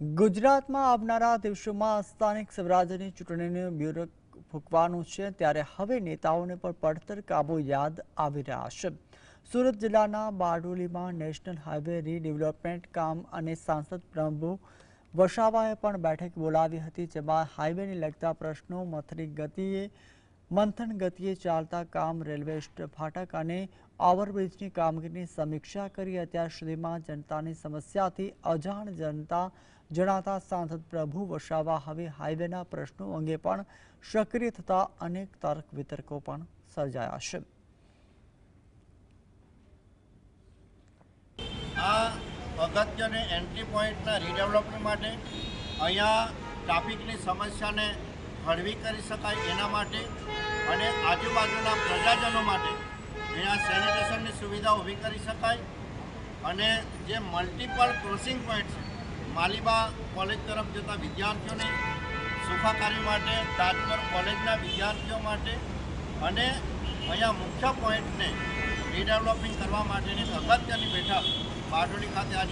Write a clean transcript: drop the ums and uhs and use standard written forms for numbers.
ગુજરાતમાં આવનારા દિવસોમાં સ્થાનિક સ્વરાજ્યની ચૂંટણીનું બ્યુરો ફૂંકવાનું છે, ત્યારે હવે નેતાઓને પણ પડતર કામો યાદ આવી રહ્યા છે. સુરત જિલ્લાના બારડોલીમાં નેશનલ હાઈવે રીડેવલપમેન્ટ કામ અને સાંસદ પ્રભુ વસાવાએ પણ બેઠક બોલાવી હતી, જેમાં હાઈવેને લગતા પ્રશ્નો મંથન ગતિએ ચાલતા કામ, રેલવે ફાટક અને ઓવરબ્રિજની કામગીરીની સમીક્ષા કરી. અત્યાર સુધીમાં જનતાની સમસ્યાથી અજાણ જણાતા સાંસદ પ્રભુ વસાવા હવે હાઈવેના પ્રશ્નો અંગે પણ સક્રિય થતા અનેક તર્ક વિતર્કો પણ સર્જાયા છે. આ અગત્યને એન્ટ્રી પોઈન્ટના રીડેવલપમેન્ટ માટે અહીંયા ટ્રાફિકની સમસ્યાને હળવી કરી શકાય એના માટે અને આજુબાજુના પ્રજાજનો માટે અહીંયા સેનિટેશનની સુવિધા ઊભી કરી શકાય અને જે મલ્ટિપલ ક્રોસિંગ પોઈન્ટ છે, માલીબા કોલેજ તરફ જતા વિદ્યાર્થીઓની સુખાકારી માટે, તાજપુર કોલેજના વિદ્યાર્થીઓ માટે અને અહીંયા મુખ્ય પોઈન્ટને રીડેવલપિંગ કરવા માટેની અગત્યની બેઠક બારડોલી ખાતે આજે